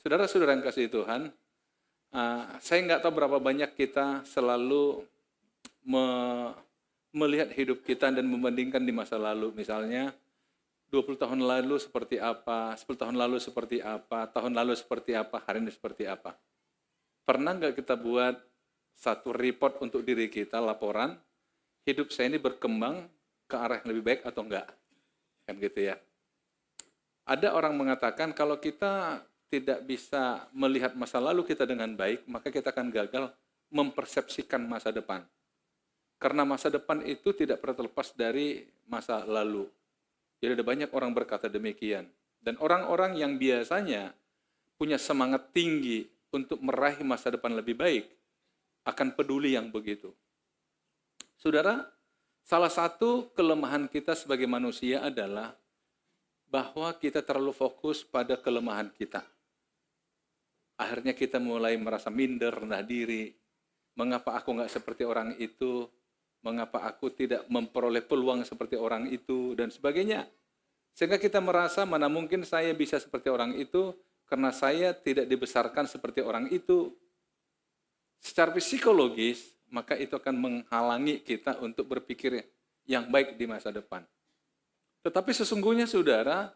Saudara-saudara yang kasih Tuhan, saya nggak tahu berapa banyak kita selalu melihat hidup kita dan membandingkan di masa lalu. Misalnya, 20 tahun lalu seperti apa, 10 tahun lalu seperti apa, tahun lalu seperti apa, hari ini seperti apa. Pernah nggak kita buat satu report untuk diri kita, laporan, hidup saya ini berkembang ke arah yang lebih baik atau enggak? Kan gitu ya. Ada orang mengatakan kalau kita tidak bisa melihat masa lalu kita dengan baik, maka kita akan gagal mempersepsikan masa depan. Karena masa depan itu tidak pernah terlepas dari masa lalu. Jadi ada banyak orang berkata demikian. Dan orang-orang yang biasanya punya semangat tinggi untuk meraih masa depan lebih baik, akan peduli yang begitu. Saudara, salah satu kelemahan kita sebagai manusia adalah bahwa kita terlalu fokus pada kelemahan kita. Akhirnya kita mulai merasa minder, rendah diri. Mengapa aku nggak seperti orang itu? Mengapa aku tidak memperoleh peluang seperti orang itu? Dan sebagainya. Sehingga kita merasa mana mungkin saya bisa seperti orang itu karena saya tidak dibesarkan seperti orang itu. Secara psikologis, maka itu akan menghalangi kita untuk berpikir yang baik di masa depan. Tetapi sesungguhnya saudara,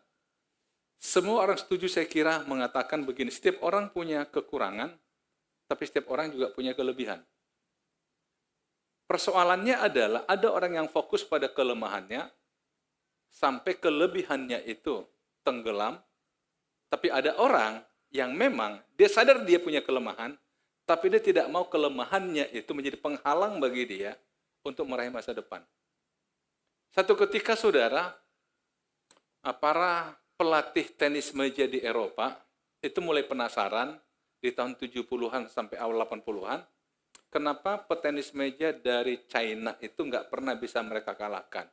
semua orang setuju saya kira mengatakan begini, setiap orang punya kekurangan, tapi setiap orang juga punya kelebihan. Persoalannya adalah ada orang yang fokus pada kelemahannya, sampai kelebihannya itu tenggelam, tapi ada orang yang memang dia sadar dia punya kelemahan, tapi dia tidak mau kelemahannya itu menjadi penghalang bagi dia untuk meraih masa depan. Satu ketika saudara, para pelatih tenis meja di Eropa itu mulai penasaran di tahun 70-an sampai awal 80-an, kenapa petenis meja dari China itu nggak pernah bisa mereka kalahkan.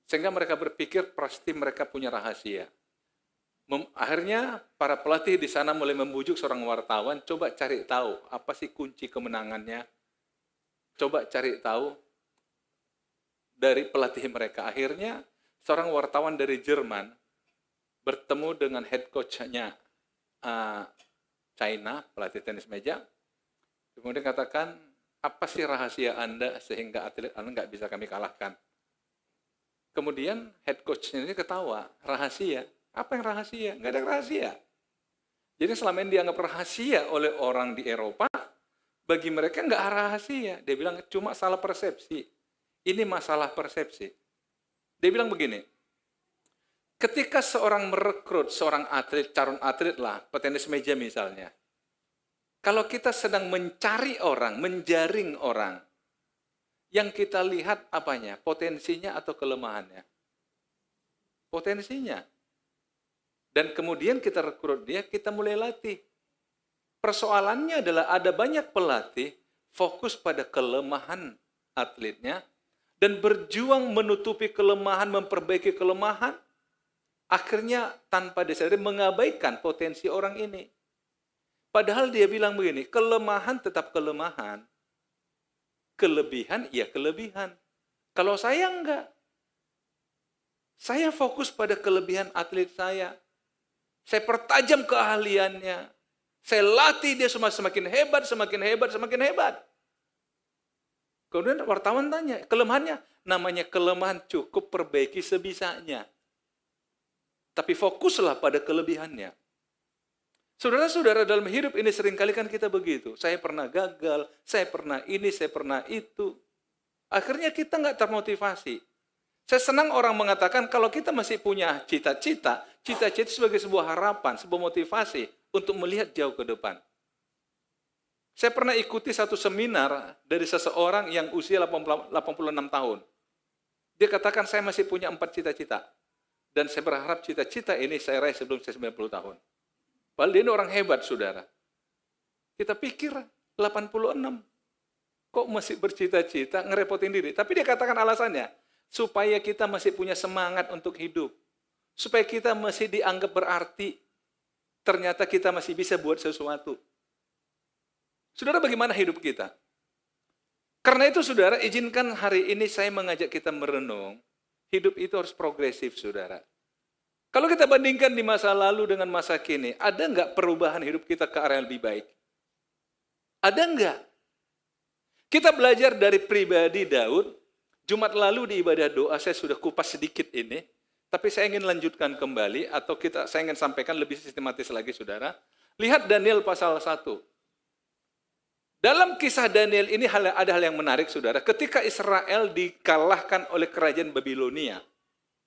Sehingga mereka berpikir pasti mereka punya rahasia. Akhirnya para pelatih di sana mulai membujuk seorang wartawan, coba cari tahu apa sih kunci kemenangannya. Coba cari tahu dari pelatih mereka. Akhirnya seorang wartawan dari Jerman bertemu dengan head coach-nya China, pelatih tenis meja. Kemudian katakan, apa sih rahasia Anda sehingga atlet Anda nggak bisa kami kalahkan? Kemudian head coach-nya ini ketawa, rahasia. Apa yang rahasia? Nggak ada rahasia. Jadi selama ini dianggap rahasia oleh orang di Eropa, bagi mereka nggak rahasia. Dia bilang cuma salah persepsi. Ini masalah persepsi. Dia bilang begini, ketika seorang merekrut seorang atlet, calon atlet lah, petenis meja misalnya, kalau kita sedang mencari orang, menjaring orang, yang kita lihat apanya? Potensinya atau kelemahannya? Potensinya. Dan kemudian kita rekrut dia, kita mulai latih. Persoalannya adalah ada banyak pelatih fokus pada kelemahan atletnya dan berjuang menutupi kelemahan, memperbaiki kelemahan, akhirnya tanpa disadari mengabaikan potensi orang ini. Padahal dia bilang begini, kelemahan tetap kelemahan. Kelebihan, ya kelebihan. Kalau saya enggak. Saya fokus pada kelebihan atlet saya. Saya pertajam keahliannya. Saya latih dia semakin hebat, semakin hebat, semakin hebat. Kemudian wartawan tanya, kelemahannya? Namanya kelemahan cukup perbaiki sebisanya. Tapi fokuslah pada kelebihannya. Saudara-saudara, dalam hidup ini seringkali kan kita begitu. Saya pernah gagal, saya pernah ini, saya pernah itu. Akhirnya kita nggak termotivasi. Saya senang orang mengatakan kalau kita masih punya cita-cita, cita-cita sebagai sebuah harapan, sebuah motivasi untuk melihat jauh ke depan. Saya pernah ikuti satu seminar dari seseorang yang usia 86 tahun. Dia katakan saya masih punya 4 cita-cita. Dan saya berharap cita-cita ini saya raih sebelum saya 90 tahun. Padahal dia ini orang hebat, saudara. Kita pikir 86. Kok masih bercita-cita, ngerepotin diri. Tapi dia katakan alasannya, supaya kita masih punya semangat untuk hidup. Supaya kita masih dianggap berarti. Ternyata kita masih bisa buat sesuatu. Saudara, bagaimana hidup kita? Karena itu, saudara, izinkan hari ini saya mengajak kita merenung. Hidup itu harus progresif, saudara. Kalau kita bandingkan di masa lalu dengan masa kini, ada nggak perubahan hidup kita ke arah yang lebih baik? Ada nggak? Kita belajar dari pribadi Daud. Jumat lalu di ibadah doa saya sudah kupas sedikit ini, tapi saya ingin lanjutkan kembali atau saya ingin sampaikan lebih sistematis lagi, saudara. Lihat Daniel pasal 1. Dalam kisah Daniel ini ada hal yang menarik, saudara. Ketika Israel dikalahkan oleh kerajaan Babilonia,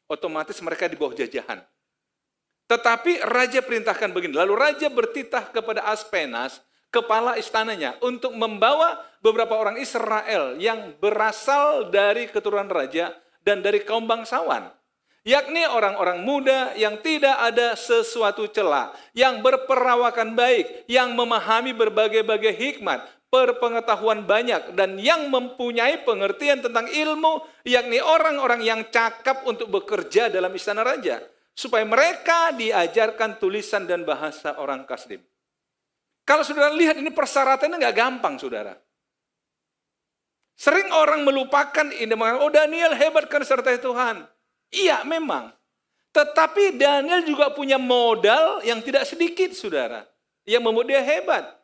otomatis mereka di bawah jajahan. Tetapi raja perintahkan begini, lalu raja bertitah kepada Aspenas, kepala istananya, untuk membawa beberapa orang Israel yang berasal dari keturunan raja dan dari kaum bangsawan. Yakni orang-orang muda yang tidak ada sesuatu cela, yang berperawakan baik, yang memahami berbagai-bagai hikmat, berpengetahuan banyak, dan yang mempunyai pengertian tentang ilmu, yakni orang-orang yang cakap untuk bekerja dalam istana raja, supaya mereka diajarkan tulisan dan bahasa orang Kasdim. Kalau saudara lihat ini persyaratannya nggak gampang, saudara. Sering orang melupakan ini, oh Daniel hebat kan sertai Tuhan. Iya memang, tetapi Daniel juga punya modal yang tidak sedikit, saudara, yang membuat dia hebat.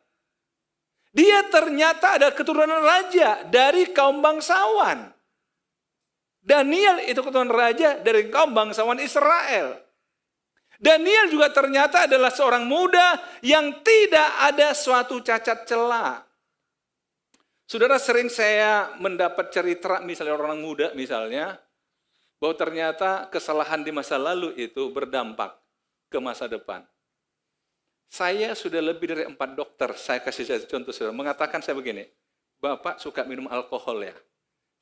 Dia ternyata ada keturunan raja dari kaum bangsawan. Daniel itu keturunan raja dari kaum bangsawan Israel. Daniel juga ternyata adalah seorang muda yang tidak ada suatu cacat celah. Saudara, sering saya mendapat cerita misalnya orang muda misalnya, bahwa ternyata kesalahan di masa lalu itu berdampak ke masa depan. Saya sudah lebih dari 4 dokter, saya kasih contoh saudara, mengatakan saya begini, Bapak suka minum alkohol ya?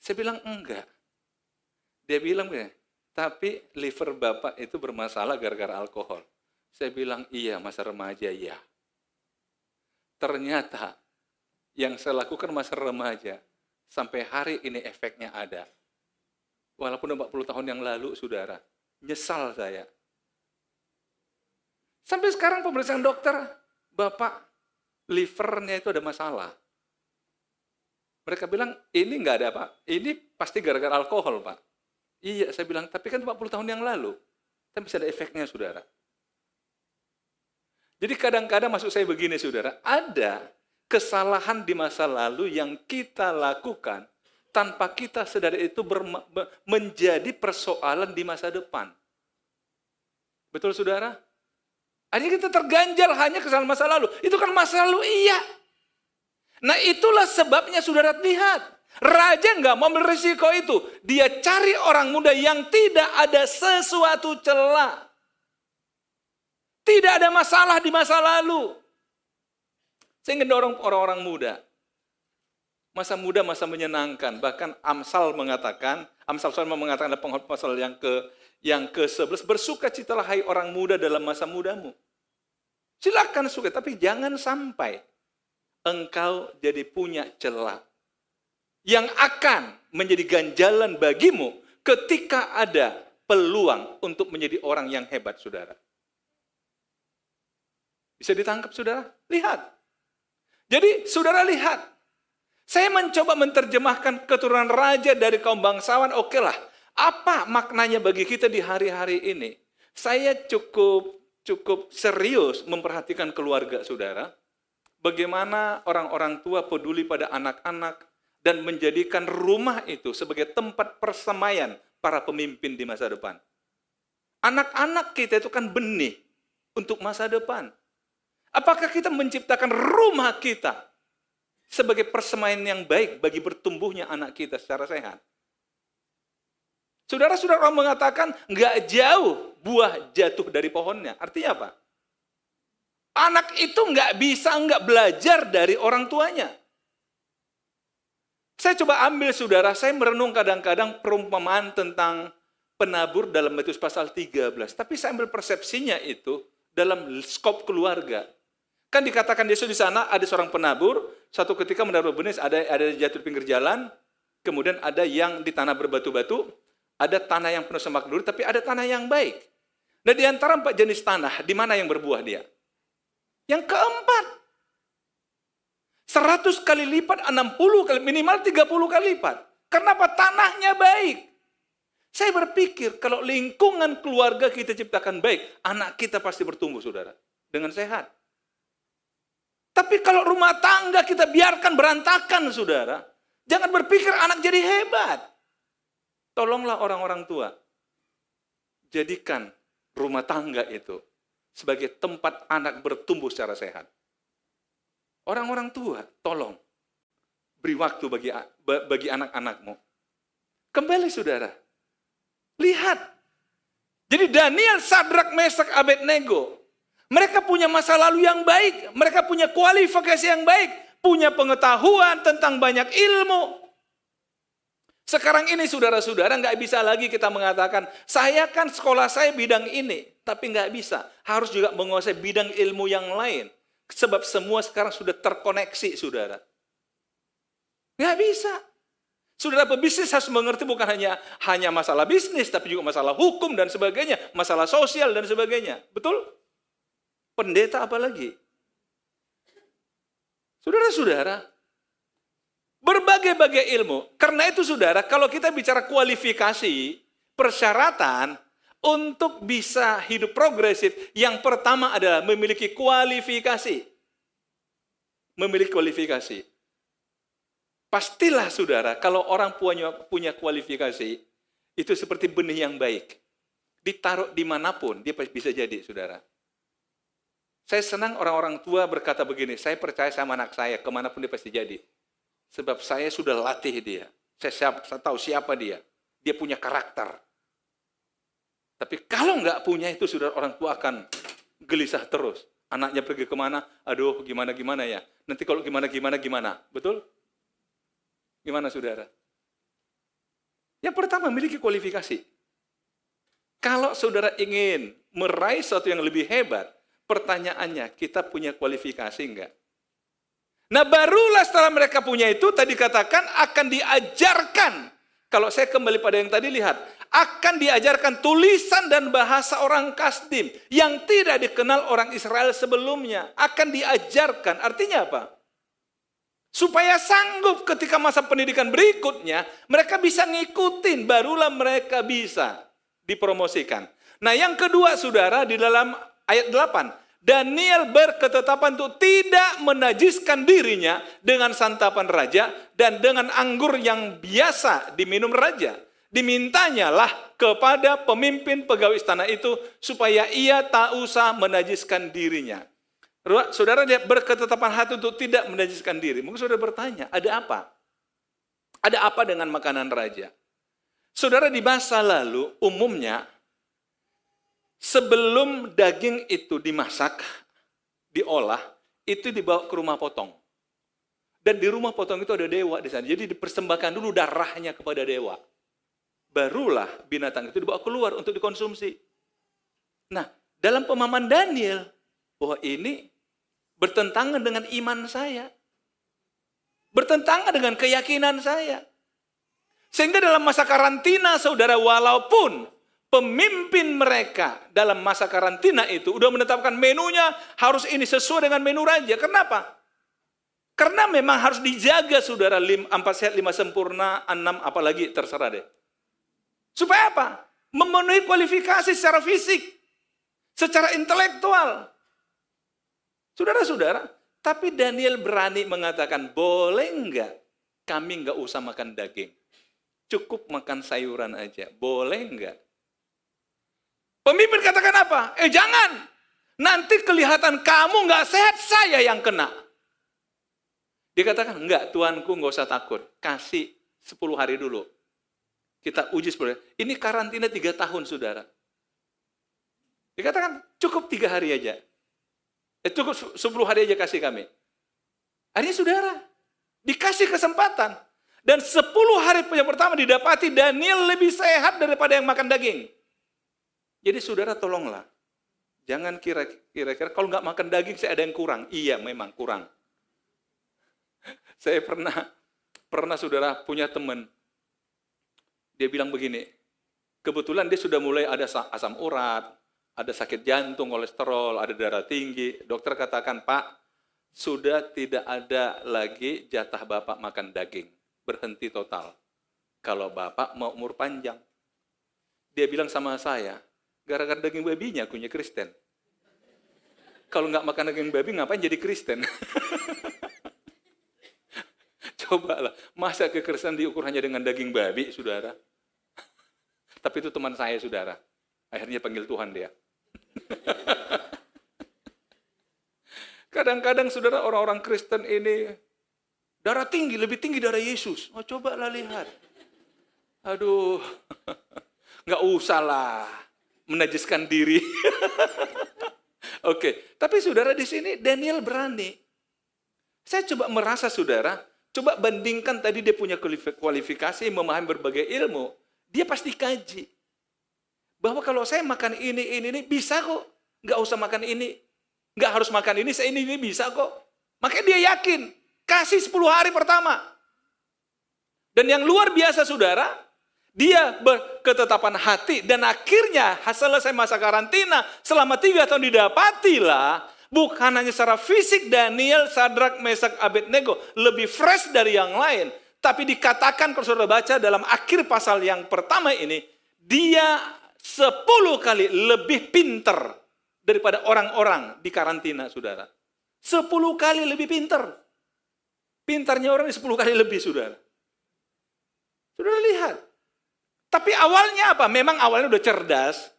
Saya bilang enggak. Dia bilang begini, tapi liver Bapak itu bermasalah gara-gara alkohol. Saya bilang iya, masa remaja ya. Ternyata yang saya lakukan masa remaja, sampai hari ini efeknya ada. Walaupun 40 tahun yang lalu, saudara, nyesal saya. Sampai sekarang pemeriksaan dokter, Bapak, livernya itu ada masalah. Mereka bilang, ini enggak ada Pak, ini pasti gara-gara alkohol Pak. Iya, saya bilang, tapi kan 40 tahun yang lalu, kan bisa ada efeknya, saudara. Jadi kadang-kadang maksud saya begini, saudara, ada kesalahan di masa lalu yang kita lakukan tanpa kita sadar itu menjadi persoalan di masa depan. Betul, saudara? Artinya kita terganjal hanya kesalahan masa lalu. Itu kan masa lalu, iya. Nah itulah sebabnya saudara lihat. Raja nggak mau ambil risiko itu. Dia cari orang muda yang tidak ada sesuatu celah. Tidak ada masalah di masa lalu. Saya ingin dorong orang-orang muda. Masa muda, masa menyenangkan. Bahkan Amsal mengatakan dalam penghot pasal yang ke-11, bersukacitalah hai orang muda dalam masa mudamu. Silakan suka, tapi jangan sampai engkau jadi punya celah yang akan menjadi ganjalan bagimu ketika ada peluang untuk menjadi orang yang hebat, saudara. Bisa ditangkap, saudara? Lihat. Jadi, saudara lihat. Saya mencoba menerjemahkan keturunan raja dari kaum bangsawan, oke lah. Apa maknanya bagi kita di hari-hari ini? Saya cukup serius memperhatikan keluarga, saudara. Bagaimana orang-orang tua peduli pada anak-anak dan menjadikan rumah itu sebagai tempat persemaian para pemimpin di masa depan. Anak-anak kita itu kan benih untuk masa depan. Apakah kita menciptakan rumah kita sebagai persemaian yang baik bagi bertumbuhnya anak kita secara sehat? Saudara-saudara mengatakan nggak jauh buah jatuh dari pohonnya. Artinya apa? Anak itu nggak belajar dari orang tuanya. Saya coba ambil, saudara, saya merenung kadang-kadang perumpamaan tentang penabur dalam Matius pasal 13. Tapi saya ambil persepsinya itu dalam skop keluarga. Kan dikatakan Yesus di sana ada seorang penabur, satu ketika menabur benih, ada jatuh di pinggir jalan, kemudian ada yang di tanah berbatu-batu, ada tanah yang penuh semak duri, tapi ada tanah yang baik. Nah, di antara 4 jenis tanah, di mana yang berbuah dia? Yang keempat. 100 kali lipat, 60 kali, minimal 30 kali lipat. Kenapa? Tanahnya baik. Saya berpikir kalau lingkungan keluarga kita ciptakan baik, anak kita pasti bertumbuh, saudara, dengan sehat. Tapi kalau rumah tangga kita biarkan berantakan, saudara, jangan berpikir anak jadi hebat. Tolonglah orang-orang tua, jadikan rumah tangga itu sebagai tempat anak bertumbuh secara sehat. Orang-orang tua, tolong beri waktu bagi anak-anakmu. Kembali, saudara. Lihat. Jadi Daniel, Sadrak, Mesak, Abednego, mereka punya masa lalu yang baik. Mereka punya kualifikasi yang baik. Punya pengetahuan tentang banyak ilmu. Sekarang ini saudara-saudara nggak bisa lagi kita mengatakan, saya kan sekolah saya bidang ini. Tapi nggak bisa. Harus juga menguasai bidang ilmu yang lain. Sebab semua sekarang sudah terkoneksi, saudara. Nggak bisa. Saudara pebisnis harus mengerti bukan hanya masalah bisnis, tapi juga masalah hukum dan sebagainya, masalah sosial dan sebagainya. Betul? Pendeta apalagi? Saudara-saudara, berbagai-bagai ilmu. Karena itu saudara, kalau kita bicara kualifikasi, persyaratan untuk bisa hidup progresif, yang pertama adalah memiliki kualifikasi. Memiliki kualifikasi. Pastilah saudara, kalau orang punya kualifikasi, itu seperti benih yang baik. Ditaruh dimanapun, dia bisa jadi, saudara. Saya senang orang-orang tua berkata begini, saya percaya sama anak saya, kemanapun dia pasti jadi. Sebab saya sudah latih dia. Saya tahu siapa dia. Dia punya karakter. Tapi kalau nggak punya itu, saudara, orang tua akan gelisah terus. Anaknya pergi kemana, aduh gimana-gimana ya. Nanti kalau gimana-gimana. Betul? Gimana saudara? Yang pertama, memiliki kualifikasi. Kalau saudara ingin meraih sesuatu yang lebih hebat, pertanyaannya, kita punya kualifikasi enggak? Nah barulah setelah mereka punya itu, tadi katakan akan diajarkan. Kalau saya kembali pada yang tadi lihat, akan diajarkan tulisan dan bahasa orang Kasdim yang tidak dikenal orang Israel sebelumnya. Akan diajarkan, artinya apa? Supaya sanggup ketika masa pendidikan berikutnya, mereka bisa ngikutin, barulah mereka bisa dipromosikan. Nah yang kedua saudara, di dalam ayat 8, Daniel berketetapan untuk tidak menajiskan dirinya dengan santapan raja dan dengan anggur yang biasa diminum raja. Dimintanya lah kepada pemimpin pegawai istana itu supaya ia tak usah menajiskan dirinya. Saudara dia berketetapan hati untuk tidak menajiskan diri. Mungkin saudara bertanya, ada apa? Ada apa dengan makanan raja? Saudara, di masa lalu umumnya sebelum daging itu dimasak, diolah, itu dibawa ke rumah potong. Dan di rumah potong itu ada dewa di sana. Jadi dipersembahkan dulu darahnya kepada dewa. Barulah binatang itu dibawa keluar untuk dikonsumsi. Nah, dalam pemahaman Daniel, bahwa ini bertentangan dengan iman saya. Bertentangan dengan keyakinan saya. Sehingga dalam masa karantina, saudara, walaupun pemimpin mereka dalam masa karantina itu udah menetapkan menunya harus ini sesuai dengan menu raja. Kenapa? Karena memang harus dijaga, saudara, 4 sehat 5 sempurna, 6 apalagi terserah deh. Supaya apa? Memenuhi kualifikasi secara fisik, secara intelektual. Saudara-saudara, tapi Daniel berani mengatakan, boleh enggak kami enggak usah makan daging. Cukup makan sayuran aja. Boleh enggak? Pemimpin katakan apa? Jangan. Nanti kelihatan kamu enggak sehat, saya yang kena. Dia katakan, enggak tuanku enggak usah takut. Kasih 10 hari dulu. Kita uji 10 hari. Ini karantina 3 tahun, saudara. Dia katakan, cukup 3 hari aja. Cukup 10 hari aja kasih kami. Akhirnya saudara, dikasih kesempatan. Dan 10 hari yang pertama didapati Daniel lebih sehat daripada yang makan daging. Jadi saudara tolonglah. Jangan kira-kira kalau nggak makan daging saya ada yang kurang. Iya memang kurang. Saya pernah saudara punya teman. Dia bilang begini, kebetulan dia sudah mulai ada asam urat, ada sakit jantung, kolesterol, ada darah tinggi. Dokter katakan, Pak, sudah tidak ada lagi jatah Bapak makan daging. Berhenti total. Kalau Bapak mau umur panjang. Dia bilang sama saya, gara-gara daging babinya akunya Kristen. Kalau nggak makan daging babi, ngapain jadi Kristen? Cobalah, masa kekristenan diukur hanya dengan daging babi, saudara? Tapi itu teman saya, saudara. Akhirnya panggil Tuhan dia. Kadang-kadang, saudara, orang-orang Kristen ini darah tinggi, lebih tinggi dari Yesus. Oh, cobalah lihat. Aduh, nggak usah lah menajiskan diri. Oke, tapi saudara di sini Daniel berani. Saya coba merasa, saudara, coba bandingkan tadi dia punya kualifikasi, memahami berbagai ilmu. Dia pasti kaji. Bahwa kalau saya makan ini, bisa kok. Nggak usah makan ini. Nggak harus makan ini, saya ini bisa kok. Makanya dia yakin. Kasih 10 hari pertama. Dan yang luar biasa, saudara, dia berketetapan hati. Dan akhirnya, selesai masa karantina, selama 3 tahun didapatilah, bukan hanya secara fisik Daniel, Sadrak, Mesak, Abednego lebih fresh dari yang lain. Tapi dikatakan kalau saudara baca dalam akhir pasal yang pertama ini, dia 10 kali lebih pinter daripada orang-orang di karantina, saudara. 10 kali lebih pinter. Pintarnya orang 10 kali lebih, saudara. Saudara lihat. Tapi awalnya apa? Memang awalnya udah cerdas,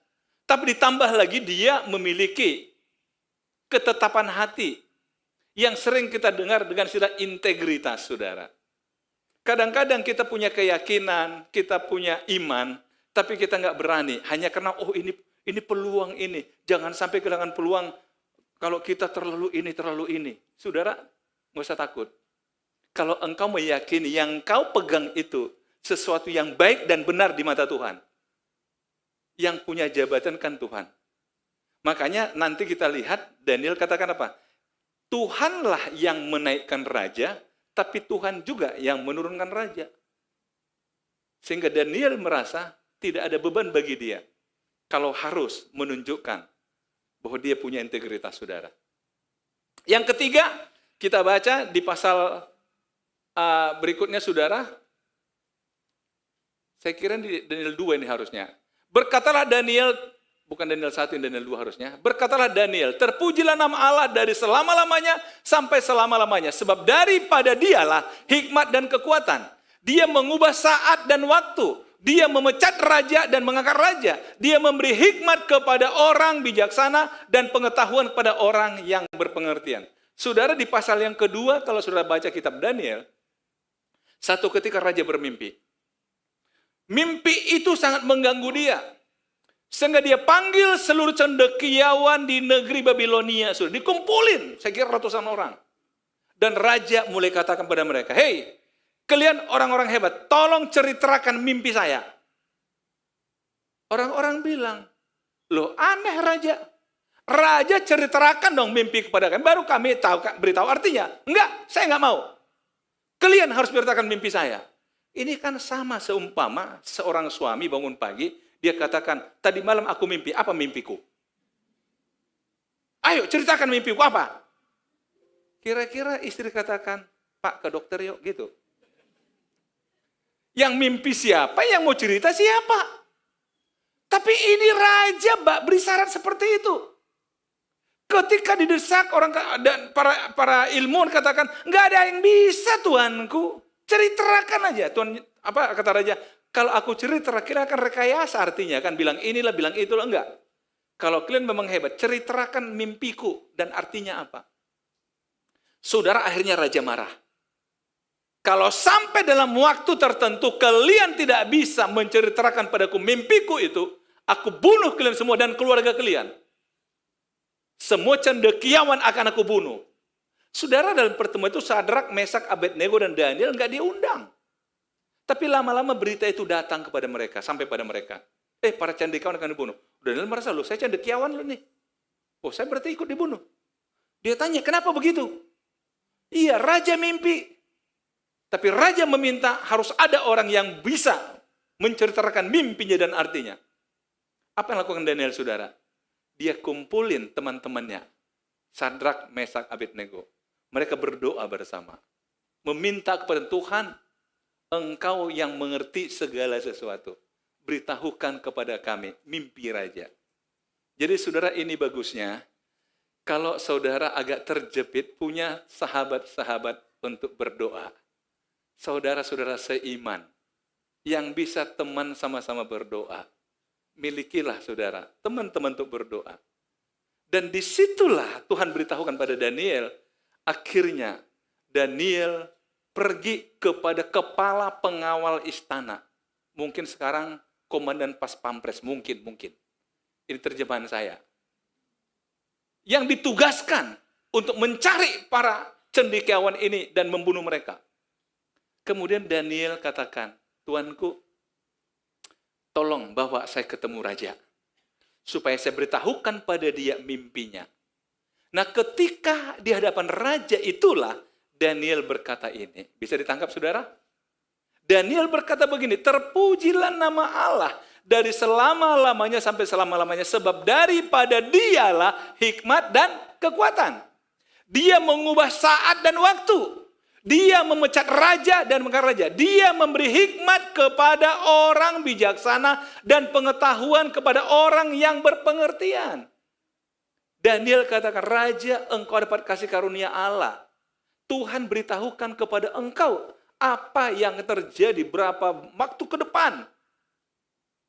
tapi ditambah lagi dia memiliki ketetapan hati yang sering kita dengar dengan istilah integritas, saudara. Kadang-kadang kita punya keyakinan, kita punya iman, tapi kita nggak berani. Hanya karena, ini peluang ini. Jangan sampai kehilangan peluang kalau kita terlalu ini. Saudara, nggak usah takut. Kalau engkau meyakini yang kau pegang itu sesuatu yang baik dan benar di mata Tuhan. Yang punya jabatan kan Tuhan. Makanya nanti kita lihat Daniel katakan apa? Tuhanlah yang menaikkan raja, tapi Tuhan juga yang menurunkan raja. Sehingga Daniel merasa tidak ada beban bagi dia kalau harus menunjukkan bahwa dia punya integritas, saudara. Yang ketiga, kita baca di pasal berikutnya, saudara. Saya kira di Daniel 2 ini harusnya. Berkatalah Daniel, bukan Daniel 1, Daniel 2 harusnya. Berkatalah Daniel, terpujilah nama Allah dari selama-lamanya sampai selama-lamanya. Sebab daripada dialah hikmat dan kekuatan. Dia mengubah saat dan waktu. Dia memecat raja dan mengangkat raja. Dia memberi hikmat kepada orang bijaksana dan pengetahuan kepada orang yang berpengertian. Saudara, di pasal yang kedua, kalau saudara baca kitab Daniel, satu ketika raja bermimpi. Mimpi itu sangat mengganggu dia. Sehingga dia panggil seluruh cendekiawan di negeri Babilonia. Sudah dikumpulin, saya kira ratusan orang. Dan raja mulai katakan pada mereka, "Hei, kalian orang-orang hebat, tolong ceritakan mimpi saya." Orang-orang bilang, "Loh, aneh raja. Raja ceritakan dong mimpi kepada kami, baru kami beritahu artinya." "Enggak, saya enggak mau. Kalian harus beritakan mimpi saya." Ini kan sama seumpama seorang suami bangun pagi, dia katakan, "Tadi malam aku mimpi, apa mimpiku? Ayo ceritakan mimpiku apa?" Kira-kira istri katakan, "Pak, ke dokter yuk," gitu. Yang mimpi siapa, yang mau cerita siapa? Tapi ini raja beri saran seperti itu. Ketika didesak orang dan para ilmuwan katakan, "Nggak ada yang bisa, Tuanku. Ceritakan aja." Tuhan, apa kata raja? "Kalau aku cerita, kira akan rekayasa artinya kan, bilang inilah, bilang itulah." Enggak. Kalau kalian memang hebat, ceritakan mimpiku dan artinya apa. Saudara, akhirnya raja marah. Kalau sampai dalam waktu tertentu kalian tidak bisa menceritakan padaku mimpiku itu, aku bunuh kalian semua dan keluarga kalian. Semua cendekiawan akan aku bunuh. Saudara, dalam pertemuan itu Sadrak, Mesak, Abednego, dan Daniel nggak diundang. Tapi lama-lama berita itu datang kepada mereka, sampai pada mereka. Para cendekiawan akan dibunuh. Daniel merasa, "Loh, saya cendekiawan loh nih. Oh, saya berarti ikut dibunuh." Dia tanya, "Kenapa begitu?" "Iya, raja mimpi. Tapi raja meminta harus ada orang yang bisa menceritakan mimpinya dan artinya." Apa yang lakukan Daniel, saudara? Dia kumpulin teman-temannya. Sadrak, Mesak, Abednego. Mereka berdoa bersama. Meminta kepada Tuhan, Engkau yang mengerti segala sesuatu. beritahukan kepada kami mimpi raja. Jadi saudara, ini bagusnya kalau saudara agak terjepit punya sahabat-sahabat untuk berdoa. Saudara-saudara seiman yang bisa teman sama-sama berdoa. Milikilah saudara, teman-teman untuk berdoa. Dan disitulah Tuhan beritahukan pada Daniel, akhirnya Daniel pergi kepada kepala pengawal istana. Mungkin sekarang komandan pas pampres, mungkin. Ini terjemahan saya. Yang ditugaskan untuk mencari para cendekiawan ini dan membunuh mereka. Kemudian Daniel katakan, Tuanku, tolong bawa saya ketemu raja. Supaya saya beritahukan pada dia mimpinya. Nah, ketika di hadapan raja itulah Daniel berkata ini. Bisa ditangkap saudara? Daniel berkata begini, terpujilah nama Allah dari selama-lamanya sampai selama-lamanya, sebab daripada dialah hikmat dan kekuatan. Dia mengubah saat dan waktu. Dia memecat raja dan mengangkat raja. Dia memberi hikmat kepada orang bijaksana dan pengetahuan kepada orang yang berpengertian. Daniel katakan, Raja, engkau dapat kasih karunia Allah. Tuhan beritahukan kepada engkau apa yang terjadi berapa waktu ke depan.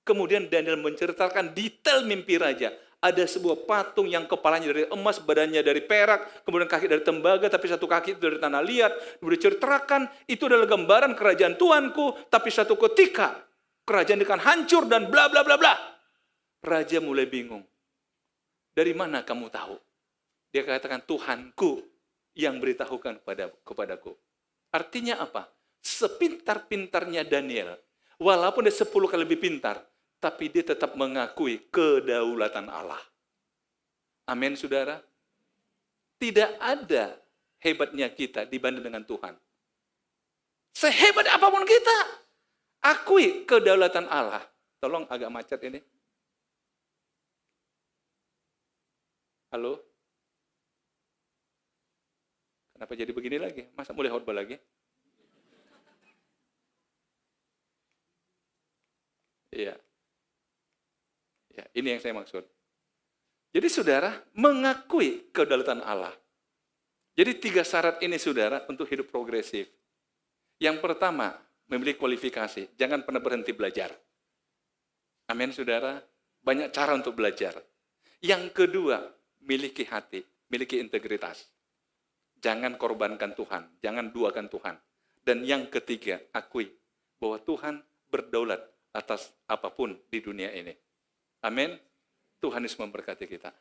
Kemudian Daniel menceritakan detail mimpi raja. Ada sebuah patung yang kepalanya dari emas, badannya dari perak, kemudian kaki dari tembaga, tapi satu kaki itu dari tanah liat. Kemudian diceritakan, itu adalah gambaran kerajaan Tuanku, tapi satu ketika kerajaan akan hancur dan bla bla bla bla. Raja mulai bingung. Dari mana kamu tahu? Dia katakan, Tuhanku yang beritahukan kepadaku. Artinya apa? Sepintar-pintarnya Daniel, walaupun dia 10 kali lebih pintar, tapi dia tetap mengakui kedaulatan Allah. Amin, saudara. Tidak ada hebatnya kita dibanding dengan Tuhan. Sehebat apapun kita, akui kedaulatan Allah. Tolong agak macet ini. Halo? Kenapa jadi begini lagi? Masa mulai khotbah lagi? Iya. Ya, ini yang saya maksud. Jadi saudara, mengakui kedaulatan Allah. Jadi 3 syarat ini saudara untuk hidup progresif. Yang pertama, memiliki kualifikasi. Jangan pernah berhenti belajar. Amin saudara. Banyak cara untuk belajar. Yang kedua, miliki hati, miliki integritas. Jangan korbankan Tuhan, jangan duakan Tuhan. Dan yang ketiga, akui bahwa Tuhan berdaulat atas apapun di dunia ini. Amin. Tuhan Yesus memberkati kita.